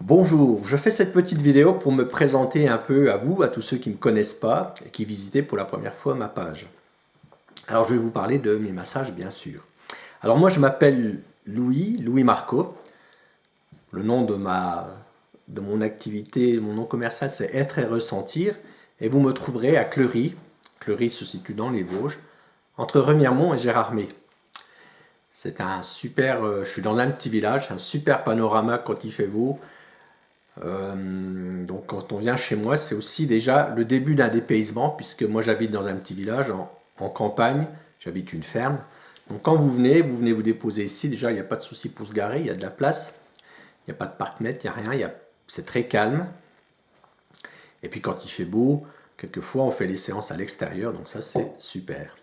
Bonjour, je fais cette petite vidéo pour me présenter un peu à vous, à tous ceux qui ne me connaissent pas et qui visitaient pour la première fois ma page. Alors je vais vous parler de mes massages bien sûr. Alors moi je m'appelle Louis Marco. Le nom de mon activité, mon nom commercial c'est Être et Ressentir. Et vous me trouverez à Cleury. Cleury se situe dans les Vosges, entre Remiremont et Gérardmer. C'est un super, je suis dans un petit village, un super panorama quand il fait beau. Donc quand on vient chez moi, c'est aussi déjà le début d'un dépaysement, puisque moi j'habite dans un petit village en campagne, j'habite une ferme. Donc quand vous venez vous déposer ici, déjà il n'y a pas de souci pour se garer, il y a de la place, il n'y a pas de parc-mètre, il n'y a rien, c'est très calme. Et puis quand il fait beau, quelquefois on fait les séances à l'extérieur, donc ça c'est super.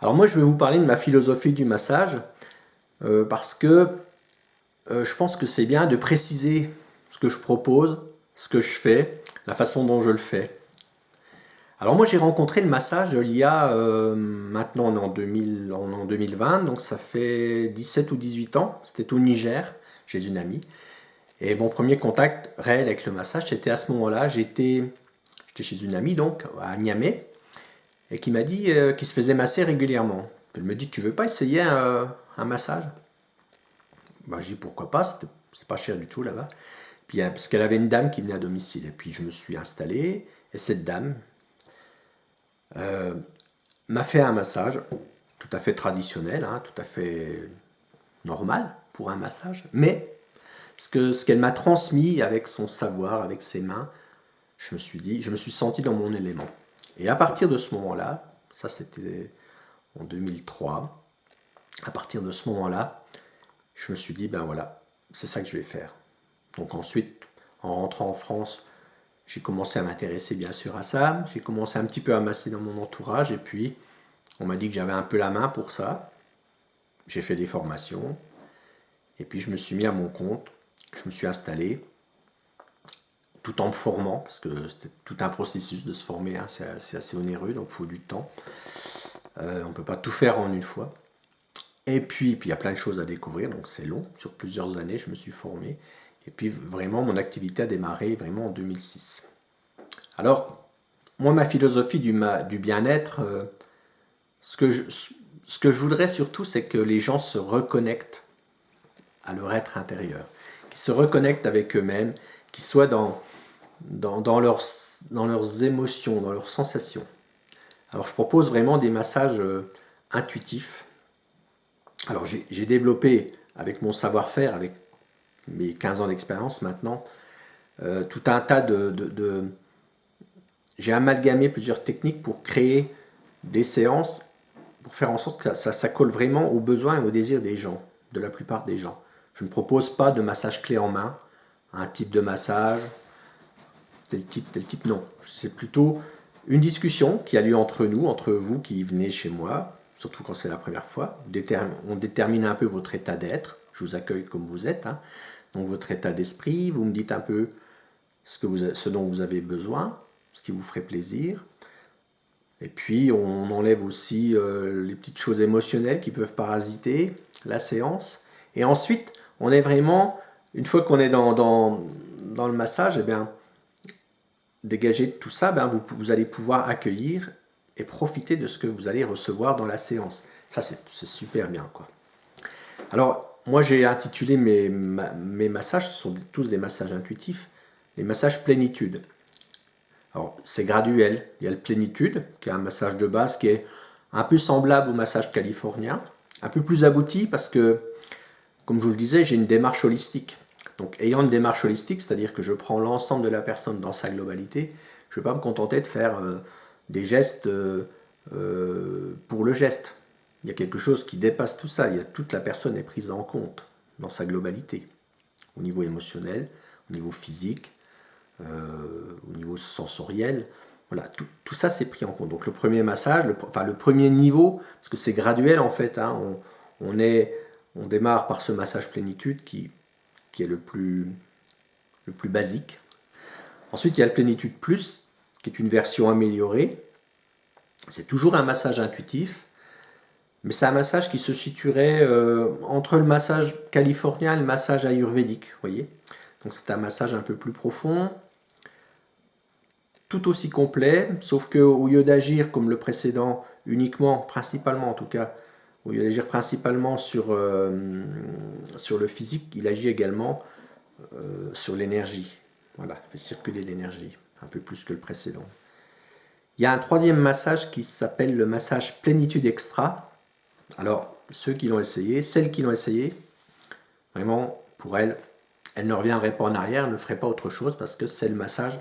Alors moi je vais vous parler de ma philosophie du massage, parce que je pense que c'est bien de préciser ce que je propose, ce que je fais, la façon dont je le fais. Alors moi j'ai rencontré le massage il y a maintenant on est en 2020, donc ça fait 17 ou 18 ans, c'était au Niger, chez une amie. Et mon premier contact réel avec le massage, c'était à ce moment-là, j'étais chez une amie donc à Niamey, et qui m'a dit qu'il se faisait masser régulièrement. Elle me dit, tu veux pas essayer un massage? Bah, je dis pourquoi pas, c'est pas cher du tout là-bas. Puis, parce qu'elle avait une dame qui venait à domicile. Et puis je me suis installé, et cette dame m'a fait un massage tout à fait traditionnel, hein, tout à fait normal pour un massage. Mais ce qu'elle m'a transmis avec son savoir, avec ses mains, je me suis senti dans mon élément. Et à partir de ce moment-là, ça c'était en 2003, à partir de ce moment-là, je me suis dit, ben voilà, c'est ça que je vais faire. Donc ensuite, en rentrant en France, j'ai commencé à m'intéresser bien sûr à ça. J'ai commencé un petit peu à masser dans mon entourage et puis on m'a dit que j'avais un peu la main pour ça. J'ai fait des formations et puis je me suis mis à mon compte. Je me suis installé tout en me formant parce que c'était tout un processus de se former. Hein. C'est assez onéreux donc il faut du temps. On ne peut pas tout faire en une fois. Et puis il y a plein de choses à découvrir donc c'est long. Sur plusieurs années, je me suis formé. Et puis vraiment, mon activité a démarré vraiment en 2006. Alors, moi, ma philosophie du bien-être, ce que je voudrais surtout, c'est que les gens se reconnectent à leur être intérieur, qu'ils se reconnectent avec eux-mêmes, qu'ils soient dans leurs émotions, dans leurs sensations. Alors, je propose vraiment des massages intuitifs. Alors, j'ai développé avec mon savoir-faire, avec mes 15 ans d'expérience maintenant, tout un tas j'ai amalgamé plusieurs techniques pour créer des séances, pour faire en sorte que ça colle vraiment aux besoins et aux désirs des gens, de la plupart des gens. Je ne propose pas de massage clé en main, un type de massage, tel type, non. C'est plutôt une discussion qui a lieu entre nous, entre vous qui venez chez moi, surtout quand c'est la première fois. On détermine un peu votre état d'être, je vous accueille comme vous êtes, hein. Donc votre état d'esprit, vous me dites un peu ce dont vous avez besoin, ce qui vous ferait plaisir. Et puis on enlève aussi les petites choses émotionnelles qui peuvent parasiter la séance. Et ensuite, on est vraiment, une fois qu'on est dans le massage, eh bien, dégagé de tout ça, ben, vous allez pouvoir accueillir et profiter de ce que vous allez recevoir dans la séance. Ça, c'est super bien, quoi. Alors, moi, j'ai intitulé mes massages, ce sont tous des massages intuitifs, les massages plénitude. Alors, c'est graduel. Il y a le plénitude, qui est un massage de base qui est un peu semblable au massage californien, un peu plus abouti parce que, comme je vous le disais, j'ai une démarche holistique. Donc, ayant une démarche holistique, c'est-à-dire que je prends l'ensemble de la personne dans sa globalité, je ne vais pas me contenter de faire des gestes pour le geste. Il y a quelque chose qui dépasse tout ça. Toute la personne est prise en compte dans sa globalité, au niveau émotionnel, au niveau physique, au niveau sensoriel. Voilà, tout ça c'est pris en compte. Donc le premier massage, le premier niveau, parce que c'est graduel en fait, hein, on démarre par ce massage plénitude qui est le plus basique. Ensuite il y a le plénitude plus, qui est une version améliorée. C'est toujours un massage intuitif, mais c'est un massage qui se situerait entre le massage californien et le massage ayurvédique, voyez. Donc c'est un massage un peu plus profond, tout aussi complet, sauf qu'au lieu d'agir comme le précédent, uniquement, principalement en tout cas, au lieu d'agir principalement sur le physique, il agit également sur l'énergie. Voilà, il fait circuler l'énergie, un peu plus que le précédent. Il y a un troisième massage qui s'appelle le massage plénitude extra. Alors, ceux qui l'ont essayé, celles qui l'ont essayé, vraiment, pour elles, elles ne reviendraient pas en arrière, elles ne feraient pas autre chose parce que c'est le massage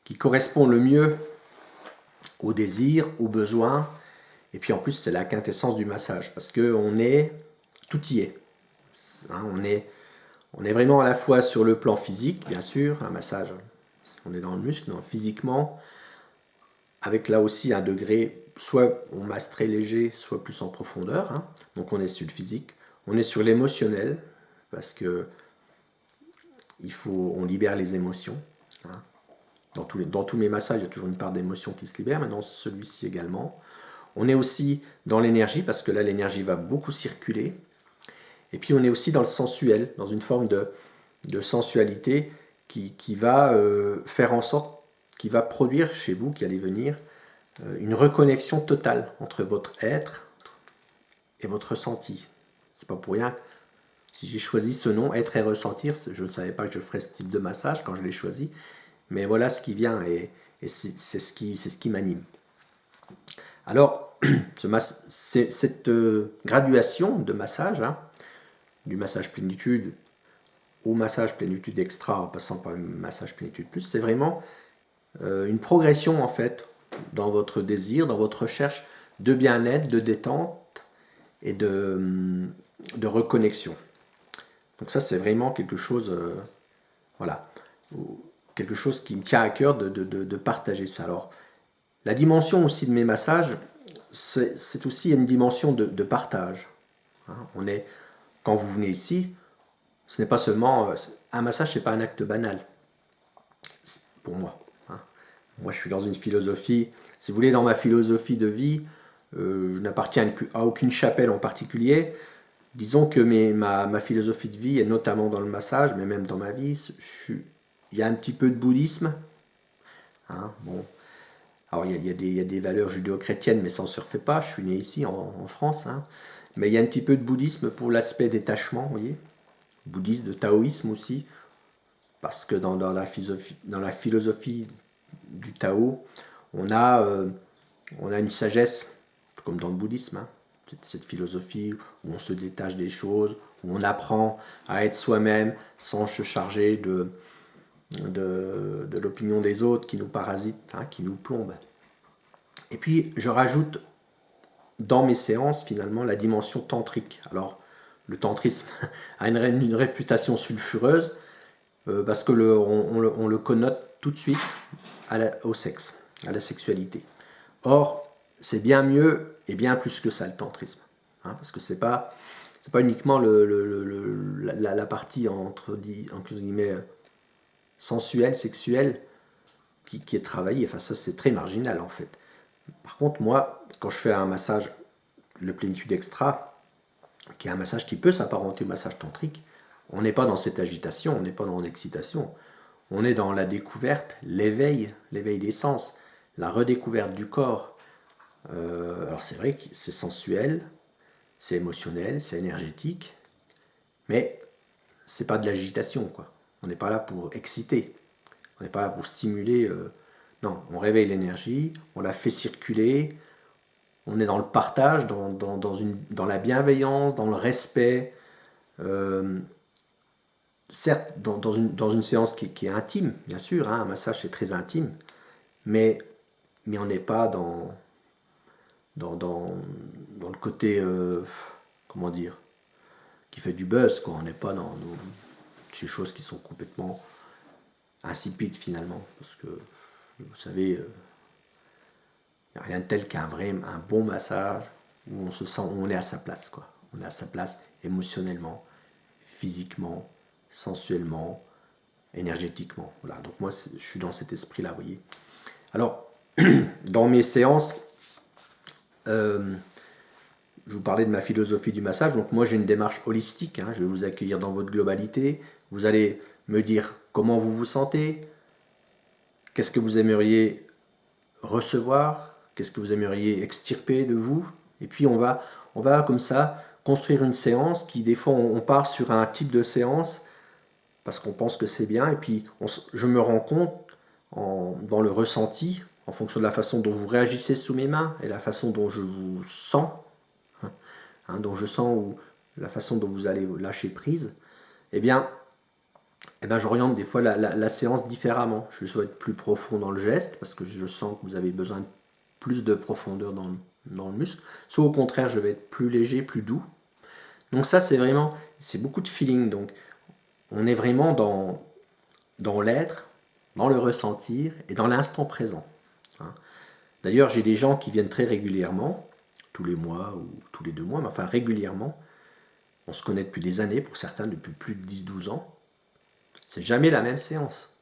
qui correspond le mieux aux désirs, aux besoins. Et puis en plus, c'est la quintessence du massage parce que tout y est. Hein, on est vraiment à la fois sur le plan physique, bien sûr, un massage, on est dans le muscle, non, physiquement, avec là aussi un degré, soit on masse très léger, soit plus en profondeur. Hein. Donc on est sur le physique, on est sur l'émotionnel, parce que on libère les émotions. Hein. Dans tous mes massages, il y a toujours une part d'émotion qui se libère, mais dans celui-ci également. On est aussi dans l'énergie, parce que là, l'énergie va beaucoup circuler. Et puis, on est aussi dans le sensuel, dans une forme de sensualité qui va faire en sorte, qui va produire chez vous, qui allez venir, une reconnexion totale entre votre être et votre ressenti. C'est pas pour rien. Si j'ai choisi ce nom, être et ressentir, je ne savais pas que je ferais ce type de massage quand je l'ai choisi. Mais voilà ce qui vient et c'est ce qui m'anime. Alors, cette graduation de massage, hein, du massage plénitude au massage plénitude extra en passant par le massage plénitude plus, c'est vraiment une progression en fait dans votre désir, dans votre recherche de bien-être, de détente et de reconnexion. Donc ça c'est vraiment quelque chose, voilà, quelque chose qui me tient à cœur de partager ça. Alors, la dimension aussi de mes massages, c'est aussi une dimension de partage. Hein, quand vous venez ici, ce n'est pas seulement... un massage, ce n'est pas un acte banal, pour moi. Hein. Moi, je suis dans une philosophie, si vous voulez, dans ma philosophie de vie, je n'appartiens à aucune chapelle en particulier. Disons que ma philosophie de vie, et notamment dans le massage, mais même dans ma vie, il y a un petit peu de bouddhisme. Hein, bon. Alors il y a des valeurs judéo-chrétiennes, mais ça ne se refait pas. Je suis né ici en France. Hein. Mais il y a un petit peu de bouddhisme pour l'aspect détachement, vous voyez. Bouddhisme, de taoïsme aussi. Parce que dans la philosophie du Tao, on a une sagesse, comme dans le bouddhisme, hein. Cette philosophie où on se détache des choses, où on apprend à être soi-même sans se charger de l'opinion des autres qui nous parasitent, hein, qui nous plombent. Et puis je rajoute dans mes séances finalement la dimension tantrique. Alors le tantrisme a une réputation sulfureuse parce que on le connote tout de suite au sexe, à la sexualité. Or c'est bien mieux et bien plus que ça le tantrisme, hein, parce que c'est pas uniquement la partie entre guillemets sensuelle, sexuelle qui est travaillée. Enfin ça c'est très marginal en fait. Par contre moi quand je fais un massage, le plénitude extra, qui est un massage qui peut s'apparenter au massage tantrique, on n'est pas dans cette agitation, on n'est pas dans l'excitation, on est dans la découverte, l'éveil des sens, la redécouverte du corps. Alors c'est vrai que c'est sensuel, c'est émotionnel, c'est énergétique, mais c'est pas de l'agitation, quoi. On n'est pas là pour exciter, on n'est pas là pour stimuler. Non, on réveille l'énergie, on la fait circuler, on est dans le partage, dans la bienveillance, dans le respect. Certes, dans une séance qui est intime, bien sûr, hein, un massage c'est très intime, mais on n'est pas dans le côté, comment dire, qui fait du buzz, quoi. On n'est pas dans ces choses qui sont complètement insipides finalement, parce que, vous savez, il n'y a rien de tel qu'un bon massage où on se sent, où on est à sa place, quoi. On est à sa place émotionnellement, physiquement, sensuellement, énergétiquement. Voilà. Donc moi, je suis dans cet esprit-là, vous voyez. Alors, dans mes séances, je vous parlais de ma philosophie du massage. Donc moi, j'ai une démarche holistique. Hein. Je vais vous accueillir dans votre globalité. Vous allez me dire comment vous vous sentez, qu'est-ce que vous aimeriez recevoir, qu'est-ce que vous aimeriez extirper de vous. Et puis on va comme ça construire une séance qui, des fois, on part sur un type de séance parce qu'on pense que c'est bien, et puis je me rends compte dans le ressenti, en fonction de la façon dont vous réagissez sous mes mains et la façon dont je vous sens, dont je sens, ou la façon dont vous allez lâcher prise, eh bien j'oriente des fois la séance différemment. Je souhaite être plus profond dans le geste parce que je sens que vous avez besoin de plus de profondeur dans le muscle. Soit au contraire, je vais être plus léger, plus doux. Donc ça, c'est beaucoup de feeling. Donc on est vraiment dans l'être, dans le ressentir et dans l'instant présent. D'ailleurs, j'ai des gens qui viennent très régulièrement, tous les mois ou tous les 2 mois, mais enfin régulièrement. On se connaît depuis des années, pour certains depuis plus de 10-12 ans. C'est jamais la même séance.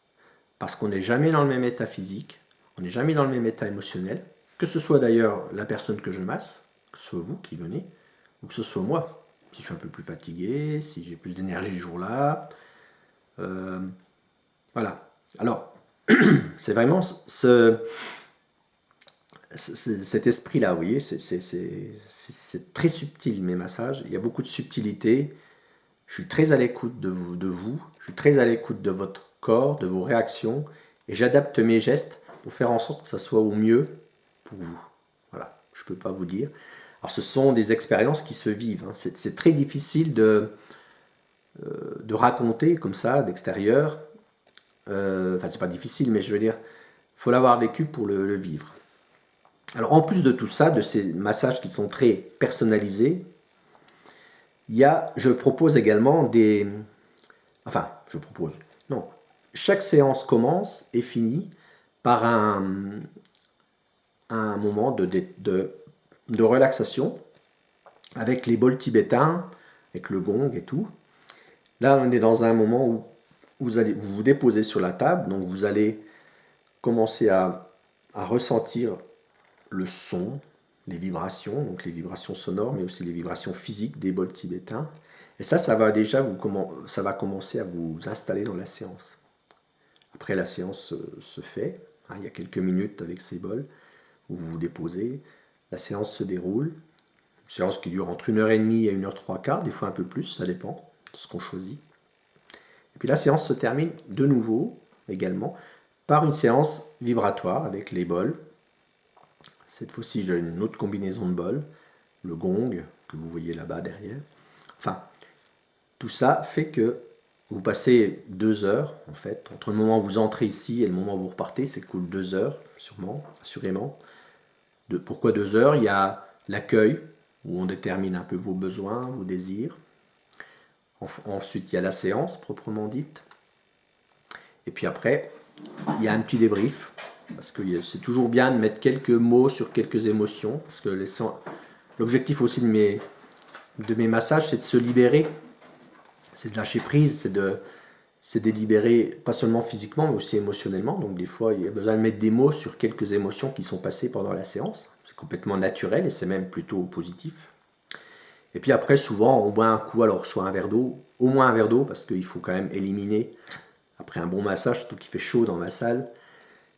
Parce qu'on n'est jamais dans le même état physique, on n'est jamais dans le même état émotionnel, que ce soit d'ailleurs la personne que je masse, que ce soit vous qui venez, ou que ce soit moi. Si je suis un peu plus fatigué, si j'ai plus d'énergie le jour-là. Voilà. Alors, c'est vraiment cet esprit-là, vous voyez, c'est très subtil mes massages, il y a beaucoup de subtilité. Je suis très à l'écoute de vous, je suis très à l'écoute de votre corps, de vos réactions, et j'adapte mes gestes pour faire en sorte que ça soit au mieux pour vous. Voilà, je ne peux pas vous dire. Alors ce sont des expériences qui se vivent, hein. C'est très difficile de raconter comme ça, d'extérieur. Enfin, c'est pas difficile, mais je veux dire, il faut l'avoir vécu pour le vivre. Alors en plus de tout ça, de ces massages qui sont très personnalisés, je propose également chaque séance commence et finit par un moment de relaxation avec les bols tibétains, avec le gong et tout. Là, on est dans un moment où vous allez vous déposer sur la table, donc vous allez commencer à ressentir le son, les vibrations, donc les vibrations sonores, mais aussi les vibrations physiques des bols tibétains. Et ça va déjà ça va commencer à vous installer dans la séance. Après, la séance se fait, il y a quelques minutes avec ces bols où vous vous déposez. La séance se déroule. Une séance qui dure entre 1h30 et 1h15, des fois un peu plus, ça dépend de ce qu'on choisit. Et puis la séance se termine de nouveau, également, par une séance vibratoire avec les bols. Cette fois-ci, j'ai une autre combinaison de bols, le gong que vous voyez là-bas derrière. Enfin, tout ça fait que vous passez 2 heures, en fait, entre le moment où vous entrez ici et le moment où vous repartez, c'est cool 2 heures, sûrement, assurément. Pourquoi 2 heures? Il y a l'accueil, où on détermine un peu vos besoins, vos désirs. Ensuite, il y a la séance, proprement dite. Et puis après, il y a un petit débrief, parce que c'est toujours bien de mettre quelques mots sur quelques émotions, parce que l'objectif aussi de mes massages, c'est de se libérer, c'est de lâcher prise, c'est de libérer, pas seulement physiquement, mais aussi émotionnellement. Donc des fois, il y a besoin de mettre des mots sur quelques émotions qui sont passées pendant la séance. C'est complètement naturel et c'est même plutôt positif. Et puis après, souvent, on boit un coup, alors soit un verre d'eau, au moins un verre d'eau, parce qu'il faut quand même éliminer, après un bon massage, surtout qu'il fait chaud dans ma salle,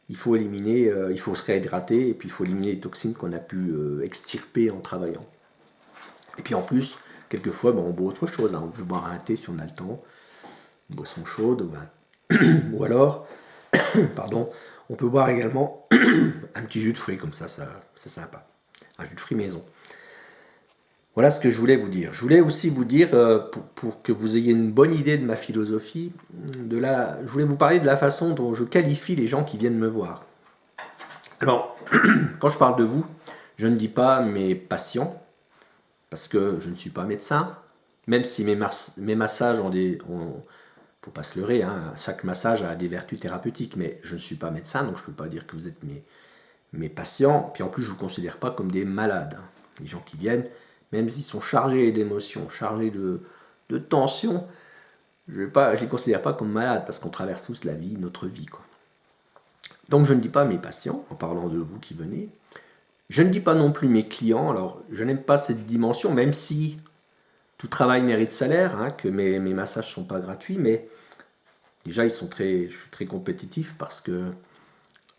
il faut se réhydrater, et puis il faut éliminer les toxines qu'on a pu extirper en travaillant. Et puis en plus, quelquefois, on boit autre chose, on peut boire un thé si on a le temps, une boisson chaude, ou alors, on peut boire également un petit jus de fruits, comme ça, c'est sympa, un jus de fruits maison. Voilà ce que je voulais vous dire. Je voulais aussi vous dire, pour que vous ayez une bonne idée de ma philosophie, je voulais vous parler de la façon dont je qualifie les gens qui viennent me voir. Alors, quand je parle de vous, je ne dis pas mes patients, parce que je ne suis pas médecin, même si mes massages faut pas se leurrer, chaque massage a des vertus thérapeutiques, mais je ne suis pas médecin, donc je ne peux pas dire que vous êtes mes patients, puis en plus je ne vous considère pas comme des malades. Les gens qui viennent, même s'ils sont chargés d'émotions, chargés de tensions, je ne les considère pas comme malades, parce qu'on traverse tous la vie, notre vie, quoi. Donc je ne dis pas mes patients, en parlant de vous qui venez. Je ne dis pas non plus mes clients. Alors je n'aime pas cette dimension, même si tout travail mérite salaire, que mes massages ne sont pas gratuits, mais Déjà, je suis très compétitif parce que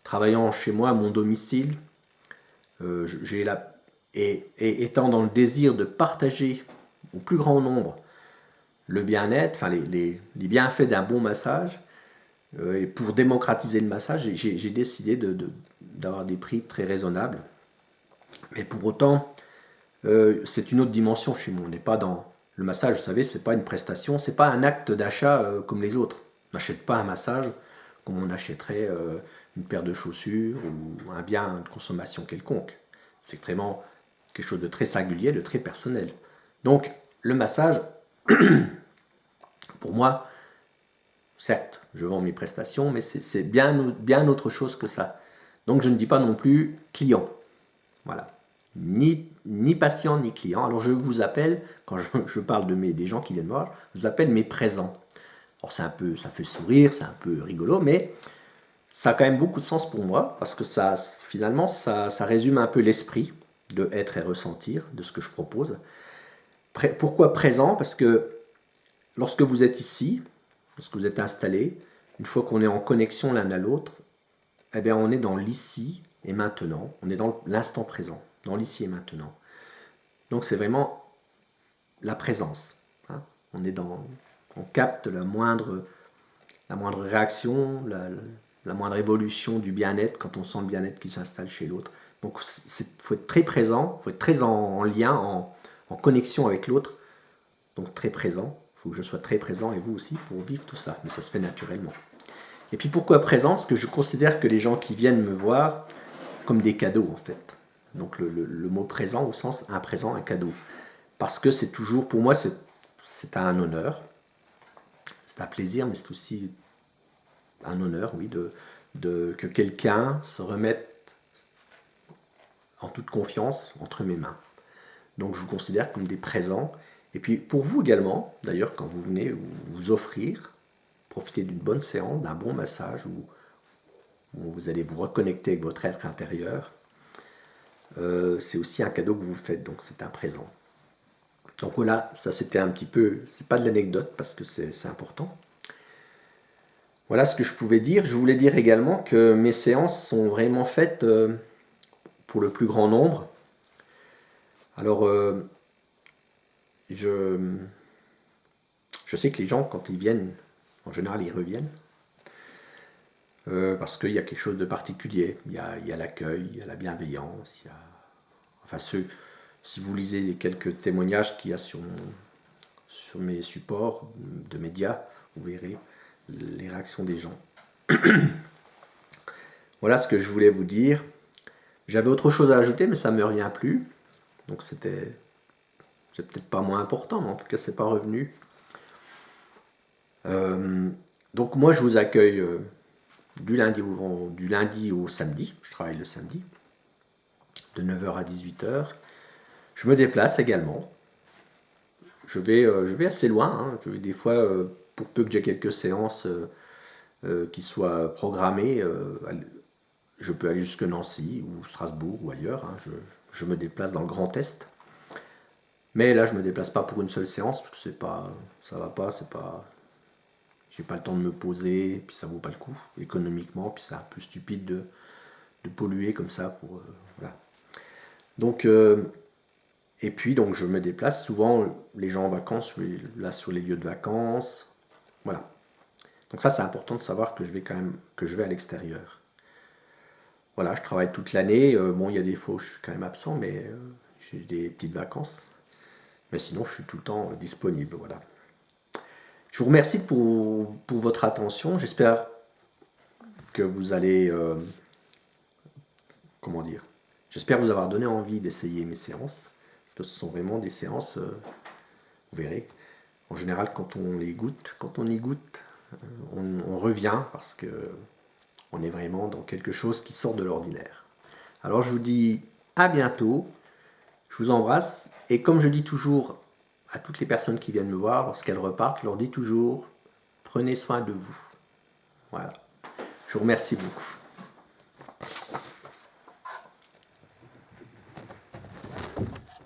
travaillant chez moi à mon domicile, j'ai et étant dans le désir de partager au plus grand nombre le bien-être, enfin les bienfaits d'un bon massage, et pour démocratiser le massage, j'ai décidé d'avoir des prix très raisonnables. Mais pour autant, c'est une autre dimension chez moi. On n'est pas dans le massage, vous savez, c'est pas une prestation, c'est pas un acte d'achat comme les autres. On n'achète pas un massage comme on achèterait une paire de chaussures ou un bien de consommation quelconque. C'est extrêmement quelque chose de très singulier, de très personnel. Donc, le massage, pour moi, certes, je vends mes prestations, mais c'est bien autre chose que ça. Donc, je ne dis pas non plus client. Voilà. Ni patient, ni client. Alors, je vous appelle, quand je parle des gens qui viennent me voir, je vous appelle mes présents. Alors, ça fait sourire, c'est un peu rigolo, mais ça a quand même beaucoup de sens pour moi, parce que finalement, ça résume un peu l'esprit de être et ressentir, de ce que je propose. Pourquoi présent? Parce que lorsque vous êtes ici, lorsque vous êtes installé, une fois qu'on est en connexion l'un à l'autre, eh bien, on est dans l'ici et maintenant, on est dans l'instant présent, dans l'ici et maintenant. Donc c'est vraiment la présence. Hein. On capte la moindre réaction, la moindre évolution du bien-être quand on sent le bien-être qui s'installe chez l'autre. Donc il faut être très présent, il faut être très en lien, en connexion avec l'autre. Donc très présent, il faut que je sois très présent et vous aussi pour vivre tout ça, mais ça se fait naturellement. Et puis pourquoi présent? Parce que je considère que les gens qui viennent me voir comme des cadeaux en fait. Donc le mot présent au sens un présent, un cadeau. Parce que c'est toujours, pour moi, c'est un honneur, c'est un plaisir, mais c'est aussi un honneur, oui, que quelqu'un se remette en toute confiance entre mes mains. Donc je vous considère comme des présents. Et puis pour vous également, d'ailleurs, quand vous venez vous offrir, profiter d'une bonne séance, d'un bon massage, où vous allez vous reconnecter avec votre être intérieur, c'est aussi un cadeau que vous faites, donc c'est un présent. Donc voilà, ça c'était un petit peu, c'est pas de l'anecdote parce que c'est important. Voilà ce que je pouvais dire. Je voulais dire également que mes séances sont vraiment faites pour le plus grand nombre. Alors, je sais que les gens, quand ils viennent, en général, ils reviennent. Parce qu'il y a quelque chose de particulier. Il y a l'accueil, il y a la bienveillance. Enfin, si vous lisez les quelques témoignages qu'il y a sur mes supports de médias, vous verrez les réactions des gens. Voilà ce que je voulais vous dire. J'avais autre chose à ajouter, mais ça ne me revient plus. Donc c'est peut-être pas moins important, mais en tout cas c'est pas revenu. Donc moi je vous accueille du lundi au samedi. Je travaille le samedi, de 9h à 18h. Je me déplace également. Je vais assez loin. Hein. Je vais des fois, pour peu que j'ai quelques séances qui soient programmées, je peux aller jusque Nancy ou Strasbourg ou ailleurs. Hein. Je me déplace dans le Grand Est. Mais là, je ne me déplace pas pour une seule séance, parce que ça va pas, j'ai pas le temps de me poser, puis ça vaut pas le coup, économiquement, puis c'est un peu stupide de polluer comme ça voilà. Donc, et puis, donc, je me déplace. Souvent, les gens en vacances, je vais là sur les lieux de vacances. Voilà. Donc ça, c'est important de savoir que je vais à l'extérieur. Voilà, je travaille toute l'année. Bon, il y a des fois où je suis quand même absent, mais j'ai des petites vacances. Mais sinon, je suis tout le temps disponible. Voilà. Je vous remercie pour votre attention. J'espère que vous allez... comment dire? J'espère vous avoir donné envie d'essayer mes séances. Parce que ce sont vraiment des séances, vous verrez. En général, quand on y goûte, on revient parce que on est vraiment dans quelque chose qui sort de l'ordinaire. Alors je vous dis à bientôt. Je vous embrasse. Et comme je dis toujours à toutes les personnes qui viennent me voir, lorsqu'elles repartent, je leur dis toujours, prenez soin de vous. Voilà. Je vous remercie beaucoup.